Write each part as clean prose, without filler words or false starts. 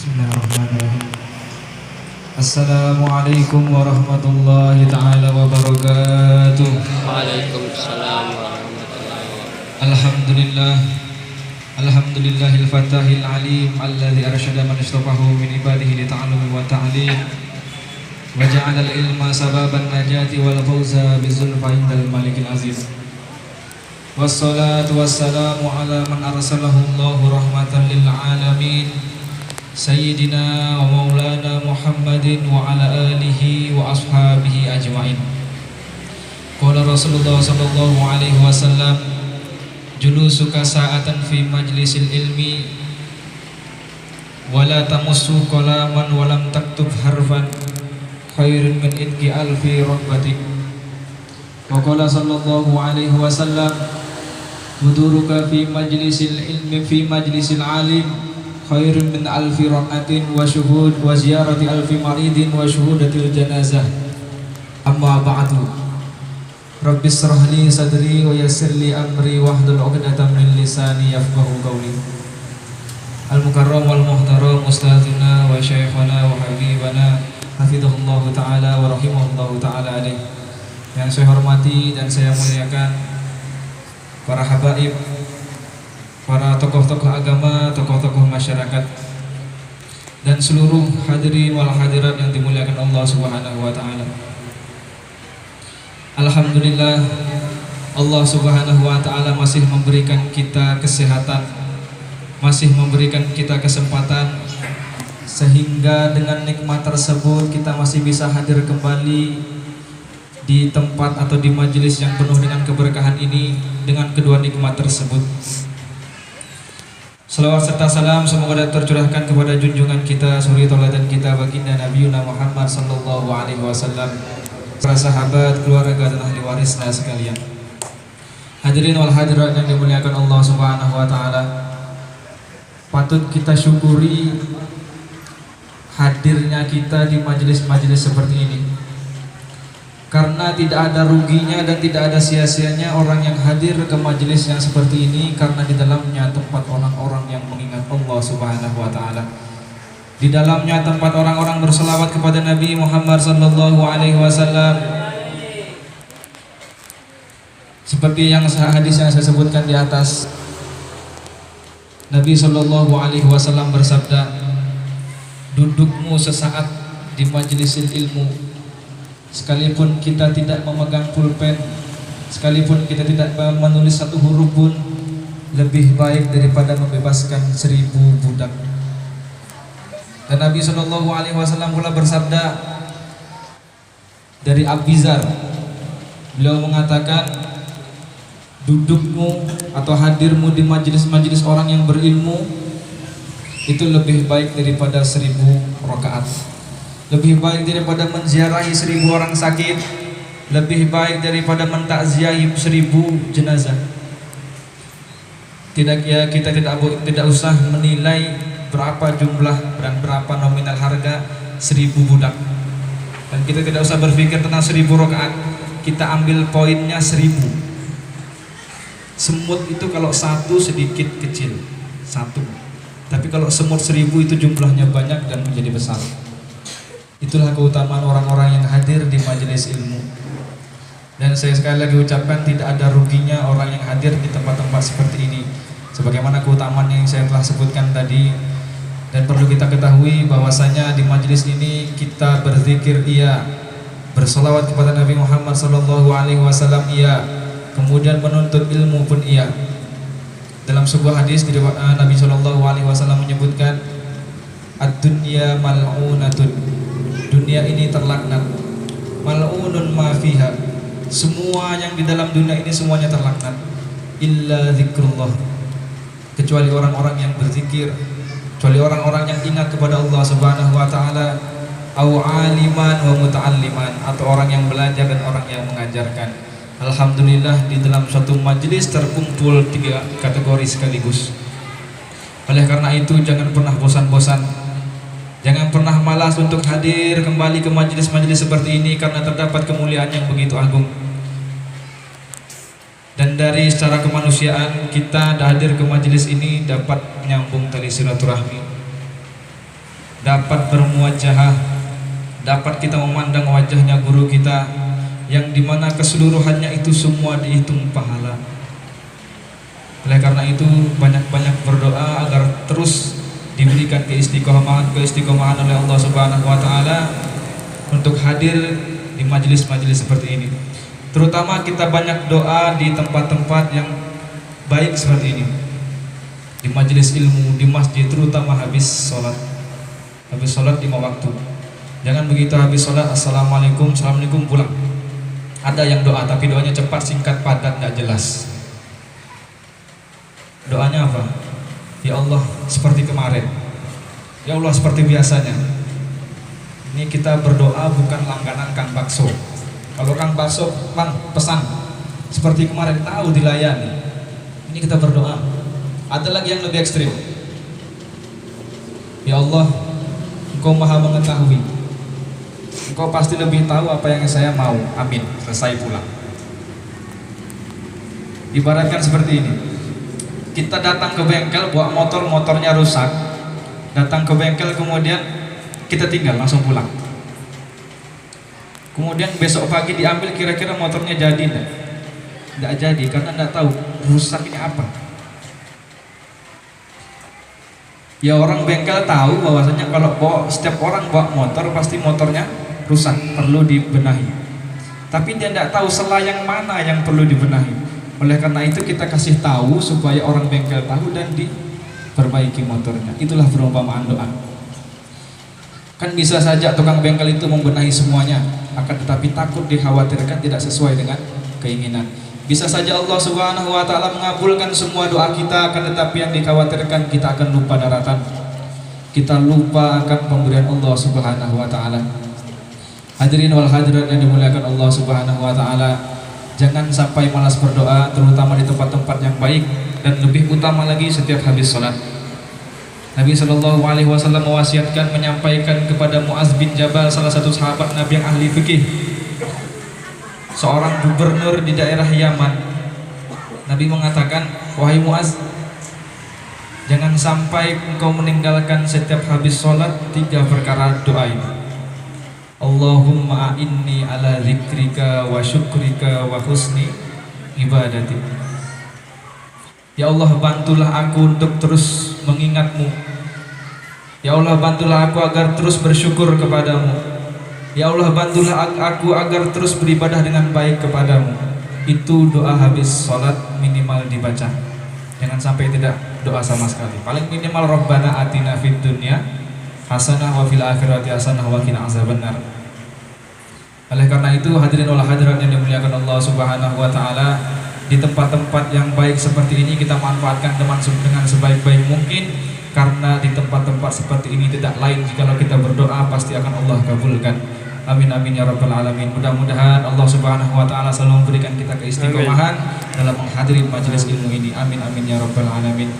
Bismillahirrahmanirrahim. Assalamualaikum warahmatullahi ta'ala wabarakatuh. Waalaikumsalam warahmatullahi wabarakatuh. Alhamdulillah. Alhamdulillahil fatahil alim alladzi arsyada man istafahu min ibadihi li ta'allumi wa ta'lim wa ja'ala al-ilma sababan najati wal fawza bizulfa indal malikil aziz. Wassalatu wassalamu ala man arsalahu Allahu rahmatan lil alamin Sayyidina wa maulana Muhammadin wa ala alihi wa ashabihi ajma'in. Qala Rasulullah sallallahu alaihi wasallam, julusuka sa'atan fi majlisil ilmi wa la tamussu qalaman wa lam taktub harfan khairun min idki alfi rahbatik. Wa qala sallallahu alaihi wasallam, huduruka fi majlisil ilmi fi majlisil alim khairun min alfi rakatin wa syuhud wa ziyarati alfi maridin wa syuhudatil janazah. Amma ba'du. Rabbi shrah li sadri wa yassir li amri wahlul 'uqdatam min lisani yafqahu qawli. Al-mukarram wal muhtaram ustadzuna wa syekhana wa habibana hafizahullahu taala wa rahimahullahu taala alaih. Yang saya hormati dan saya muliakan para habaib, para tokoh-tokoh agama, tokoh-tokoh masyarakat, dan seluruh hadirin wal hadirat yang dimuliakan Allah Subhanahu wa taala. Alhamdulillah, Allah Subhanahu wa taala masih memberikan kita kesehatan, masih memberikan kita kesempatan, sehingga dengan nikmat tersebut kita masih bisa hadir kembali di tempat atau di majelis yang penuh dengan keberkahan ini dengan kedua nikmat tersebut. Salawat serta salam semoga tercurahkan kepada junjungan kita, suri tauladan kita, baginda Nabiuna Muhammad sallallahu alaihi wasallam, para sahabat, keluarga dan ahli warisnya sekalian. Hadirin wal hadirat yang dimuliakan Allah Subhanahu wa taala, patut kita syukuri hadirnya kita di majelis-majelis seperti ini. Karena tidak ada ruginya dan tidak ada sia-sianya orang yang hadir ke majelis yang seperti ini, karena di dalamnya tempat orang-orang yang mengingat Allah Subhanahu wa taala. Di dalamnya tempat orang-orang berselawat kepada Nabi Muhammad sallallahu alaihi wasallam. Seperti yang hadis yang saya sebutkan di atas, Nabi sallallahu alaihi wasallam bersabda, dudukmu sesaat di majlisil ilmu, sekalipun kita tidak memegang pulpen, sekalipun kita tidak menulis satu huruf pun, lebih baik daripada membebaskan 1000 budak. Dan Nabi Shallallahu Alaihi Wasallam pula bersabda dari Abizar, beliau mengatakan, dudukmu atau hadirmu di majelis-majelis orang yang berilmu itu lebih baik daripada 1000 rakaat. Lebih baik daripada menziarahi 1000 orang sakit, lebih baik daripada mentakziahi 1000 jenazah. Kita tidak usah menilai berapa jumlah dan berapa nominal harga 1000 budak. Dan kita tidak usah berpikir tentang 1000 rakaat. Kita ambil poinnya 1000. Semut itu kalau satu sedikit kecil, satu. Tapi kalau semut 1000 itu jumlahnya banyak dan menjadi besar. Itulah keutamaan orang-orang yang hadir di majelis ilmu. Dan saya sekali lagi ucapkan, tidak ada ruginya orang yang hadir di tempat-tempat seperti ini, sebagaimana keutamaan yang saya telah sebutkan tadi. Dan perlu kita ketahui bahwasanya di majelis ini kita berzikir iya, bersolawat kepada Nabi Muhammad sallallahu alaihi wasallam iya, kemudian menuntut ilmu pun iya. Dalam sebuah hadis Nabi sallallahu alaihi wasallam menyebutkan, ad-dunya mal'unatun, dunia ini terlaknat, mal'unun ma fiha, semua yang di dalam dunia ini semuanya terlaknat, illa zikrullah, kecuali orang-orang yang berzikir, kecuali orang-orang yang ingat kepada Allah Subhanahu wa taala, au aliman wa muta'alliman, atau orang yang belajar dan orang yang mengajarkan. Alhamdulillah, di dalam suatu majelis terkumpul 3 kategori sekaligus. Oleh karena itu jangan pernah bosan-bosan, jangan pernah malas untuk hadir kembali ke majelis-majelis seperti ini, karena terdapat kemuliaan yang begitu agung. Dan dari secara kemanusiaan kita hadir ke majelis ini dapat menyambung tali silaturahmi. dapat bermuajahah, dapat kita memandang wajahnya guru kita yang dimana keseluruhannya itu semua dihitung pahala. Oleh karena itu banyak-banyak berdoa agar terus diberikan keistiqomahan oleh Allah Subhanahu wa taala untuk hadir di majelis-majelis seperti ini. Terutama kita banyak doa di tempat-tempat yang baik seperti ini. Di majelis ilmu, di masjid, terutama habis sholat 5 waktu. Jangan begitu habis sholat assalamualaikum, assalamualaikum pulang. Ada yang doa tapi doanya cepat, singkat, padat, tidak jelas. Doanya apa? Ya Allah seperti kemarin, ya Allah seperti biasanya. Ini kita berdoa bukan langganan Kang Bakso. Kalau Kang Bakso Bang pesan seperti kemarin, tahu dilayani. Ini kita berdoa. Ada lagi yang lebih ekstrim. Ya Allah, Engkau maha mengetahui, Engkau pasti lebih tahu apa yang saya mau. Amin. Selesai pulang. Ibaratkan seperti ini. Kita datang ke bengkel, bawa motornya rusak. Datang ke bengkel, kemudian kita tinggal, langsung pulang. Kemudian besok pagi diambil, kira-kira motornya jadi enggak? Enggak jadi, karena enggak tahu rusaknya apa. Ya orang bengkel tahu bahwasanya kalau setiap orang bawa motor pasti motornya rusak, perlu dibenahi. Tapi dia tidak tahu sela yang mana yang perlu dibenahi. Oleh karena itu kita kasih tahu supaya orang bengkel tahu dan diperbaiki motornya. Itulah perumpamaan doa. Kan bisa saja tukang bengkel itu membenahi semuanya, akan tetapi takut dikhawatirkan tidak sesuai dengan keinginan. Bisa saja Allah Subhanahu wa taala mengabulkan semua doa kita, akan tetapi yang dikhawatirkan kita akan lupa daratan. Kita lupa akan pemberian Allah Subhanahu wa taala. Hadirin wal hadirat yang dimuliakan Allah Subhanahu wa taala, jangan sampai malas berdoa, terutama di tempat-tempat yang baik, dan lebih utama lagi setiap habis sholat. Nabi Shallallahu Alaihi Wasallam mewasiatkan, menyampaikan kepada Muaz bin Jabal, salah satu sahabat Nabi yang ahli fikih, seorang gubernur di daerah Yaman. Nabi mengatakan, wahai Muaz, jangan sampai engkau meninggalkan setiap habis sholat 3 perkara doa ini. Allahumma a'inni ala zikrika wa syukrika wa husni ibadati. Ya Allah, bantulah aku untuk terus mengingatmu. Ya Allah, bantulah aku agar terus bersyukur kepadamu. Ya Allah, bantulah aku agar terus beribadah dengan baik kepadamu. Itu doa habis sholat minimal dibaca. Jangan sampai tidak doa sama sekali. Paling minimal Rabbana atina fid dunya hasanah wa fil akhirati hasanah wa qina azabannar. Oleh karena itu hadirin wal hadirat yang dimuliakan Allah Subhanahu wa taala, di tempat-tempat yang baik seperti ini kita manfaatkan dengan sebaik-baik mungkin, karena di tempat-tempat seperti ini tidak lain jikalau kita berdoa pasti akan Allah kabulkan. Amin amin ya rabbal alamin. Mudah-mudahan Allah Subhanahu wa taala selalu memberikan kita keistiqomahan dalam menghadiri majelis ilmu ini. Amin amin ya rabbal alamin.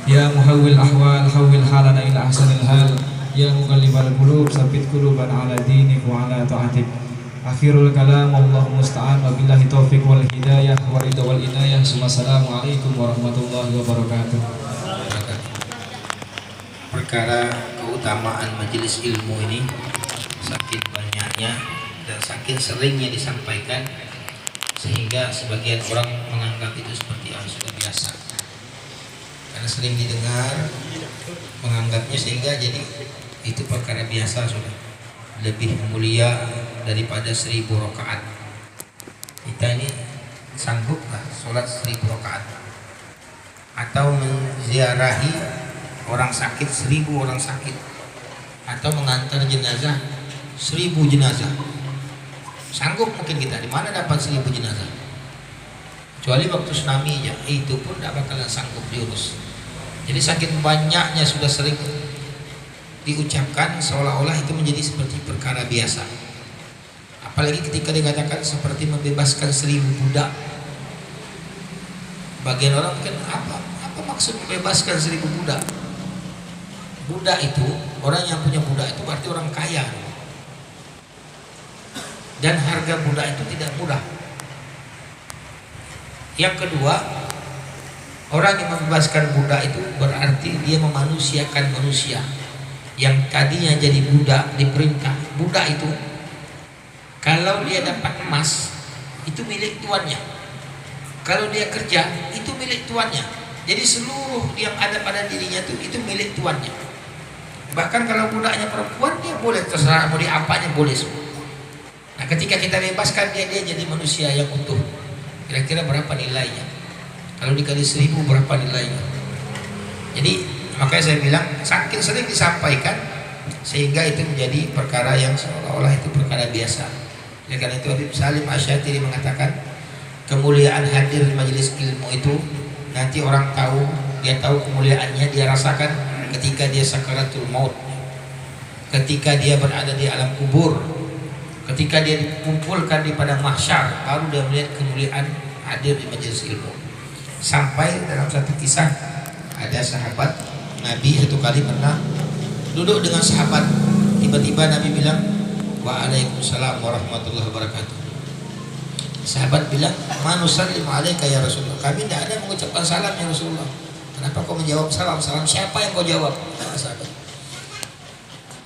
Ya muhawwil ahwal hawwil halana ila ahsanil hal. Ya muqallibal qulub tsabbit qulubana ala dinik wa ala ta'atik. Akhirul kalam, Allahu musta'an, wa billahi taufiq wal hidayah wa ridha wal inayah. Assalamualaikum warahmatullahi wabarakatuh. Perkara keutamaan majelis ilmu ini saking banyaknya dan saking seringnya disampaikan, sehingga sebagian orang menganggap itu seperti yang sudah biasa, karena sering didengar, menganggapnya sehingga jadi itu perkara biasa sudah, lebih mulia daripada 1000 rakaat. Kita ini sanggupkah sholat 1000 rakaat atau menziarahi orang sakit 1000 orang sakit, atau mengantar jenazah 1000 jenazah? Sanggup mungkin kita? Di mana dapat 1000 jenazah? Kecuali waktu tsunami aja, itu pun tidak bakalan sanggup diurus. Jadi saking banyaknya sudah sering diucapkan, seolah-olah itu menjadi seperti perkara biasa. Apalagi ketika dikatakan seperti membebaskan 1000 budak. Bagian orang mungkin apa maksud membebaskan 1000 budak? Budak itu, orang yang punya budak itu berarti orang kaya. Dan harga budak itu tidak murah. Yang kedua, orang yang membebaskan budak itu berarti dia memanusiakan manusia. yang tadinya jadi budak diperintah. Budak itu kalau dia dapat emas itu milik tuannya, kalau dia kerja itu milik tuannya. Jadi seluruh yang ada pada dirinya itu milik tuannya. Bahkan kalau budaknya perempuan dia boleh terserah mau diapanya boleh semua. Nah ketika kita bebaskan dia jadi manusia yang utuh. Kira-kira berapa nilainya? Kalau dikali 1000 berapa nilainya? Jadi makanya saya bilang saking sering disampaikan sehingga itu menjadi perkara yang seolah-olah itu perkara biasa. Oleh karena itu Habib Salim Asy-Syadzili mengatakan kemuliaan hadir di majelis ilmu itu nanti orang tahu, dia tahu kemuliaannya, dia rasakan ketika dia sakaratul maut, ketika dia berada di alam kubur, ketika dia dikumpulkan di padang mahsyar, baru dia melihat kemuliaan hadir di majelis ilmu. Sampai dalam satu kisah ada sahabat Nabi satu kali pernah duduk dengan sahabat, tiba-tiba Nabi bilang waalaikumsalam warahmatullahi wabarakatuh. Sahabat bilang manusallim alaika ya Rasulullah, kami tidak ada mengucapkan salam ya Rasulullah. Kenapa kau menjawab salam? Salam siapa yang kau jawab? Sahabat.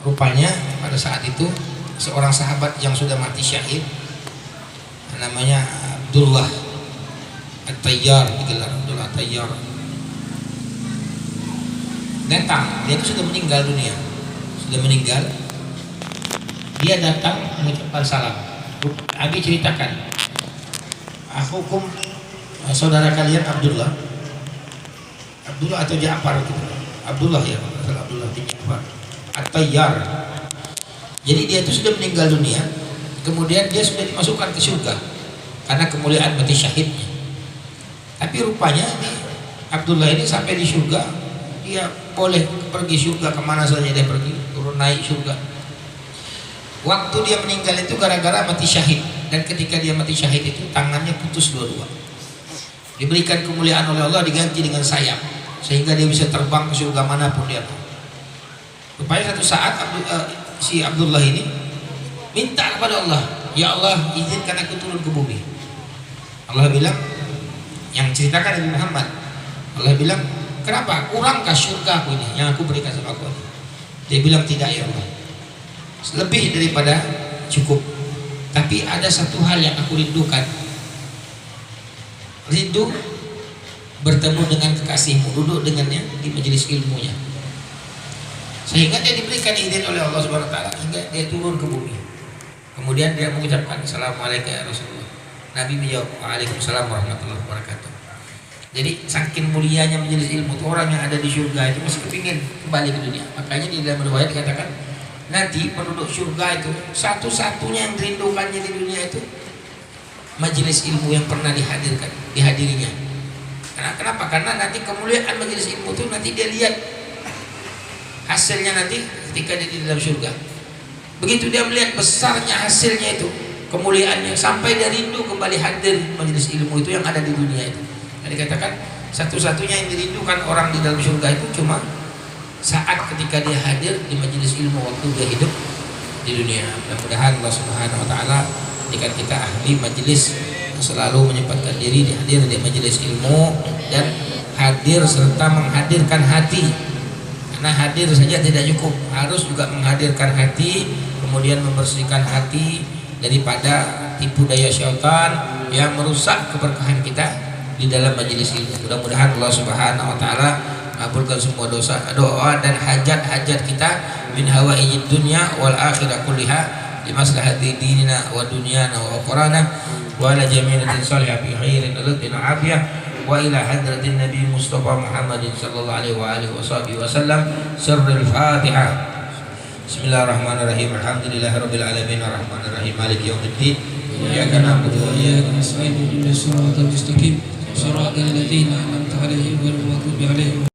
Rupanya pada saat itu seorang sahabat yang sudah mati syahid namanya Abdullah At-Tayyar, digelar Abdullah At-Tayyar, datang. Dia itu sudah meninggal dunia, sudah meninggal. Dia datang mengucapkan salam. Abi ceritakan, aku hukum saudara kalian Abdullah atau Ja'far gitu. Abdullah ya, Abdullah bin Ja'far At-Tayyar. Jadi dia itu sudah meninggal dunia, kemudian dia sudah dimasukkan ke surga karena kemuliaan mati syahidnya. Tapi rupanya ini Abdullah ini sampai di surga, dia boleh pergi surga kemana saja dia pergi, turun naik surga. Waktu dia meninggal itu gara-gara mati syahid, dan ketika dia mati syahid itu tangannya putus dua-dua. Diberikan kemuliaan oleh Allah, diganti dengan sayap sehingga dia bisa terbang ke surga manapun dia mau. Rupanya satu saat si Abdullah ini minta kepada Allah, ya Allah izinkan aku turun ke bumi. Allah bilang, yang ceritakan Nabi Muhammad, Allah bilang, kenapa kurangkah surga aku ini yang aku berikan sama aku? Dia bilang tidak ya Allah, lebih daripada cukup. Tapi ada satu hal yang aku rindukan, rindu bertemu dengan kekasihmu, duduk dengannya di majelis ilmunya, sehingga dia diberikan izin oleh Allah Subhanahu Wa Taala hingga dia turun ke bumi. Kemudian dia mengucapkan assalamualaikum ya Rasulullah. Nabi menjawab waalaikumsalam warahmatullahi wabarakatuh. Jadi saking mulianya majelis ilmu itu, orang yang ada di surga itu masih kepingin kembali ke dunia. Makanya di dalam riwayat dikatakan nanti penduduk surga itu satu-satunya yang dirindukannya di dunia itu majelis ilmu yang pernah dihadirinya. Kenapa? Karena nanti kemuliaan majelis ilmu itu nanti dia lihat hasilnya nanti ketika dia di dalam surga. Begitu dia melihat besarnya hasilnya itu, kemuliaannya, sampai dia rindu kembali hadir majelis ilmu itu yang ada di dunia itu. Jadi dikatakan satu-satunya yang dirindukan orang di dalam surga itu cuma saat ketika dia hadir di majelis ilmu waktu dia hidup di dunia. Mudah-mudahan Allah Subhanahu Wa Taala jika kita ahli majelis selalu menyempatkan diri hadir di majelis ilmu dan hadir serta menghadirkan hati. Karena hadir saja tidak cukup, harus juga menghadirkan hati, kemudian membersihkan hati daripada tipu daya syaitan yang merusak keberkahan kita di dalam majelis ilmu. Mudah-mudahan Allah Subhanahu Wa Taala kabulkan semua doa dan hajat-hajat kita min hawaijid dunya wal akhirah kulliha li maslahati dinina wa dunyana wa ukhurana wa ala jami'atin salihah bi khairin ladin afiyah wa ila hadratin nabi Mustafa Muhammadin sallallahu alaihi wa alihi wasallam sirrul Fatihah. Bismillahirrahmanirrahim. Alhamdulillahirabbil alamin arrahmanir rahim maliki yaumiddin. Iyyaka na'budu wa iyyaka nasta'in ihdinas siratal mustaqim siratal ladzina an'amta 'alaihim ghairil maghdubi 'alaihim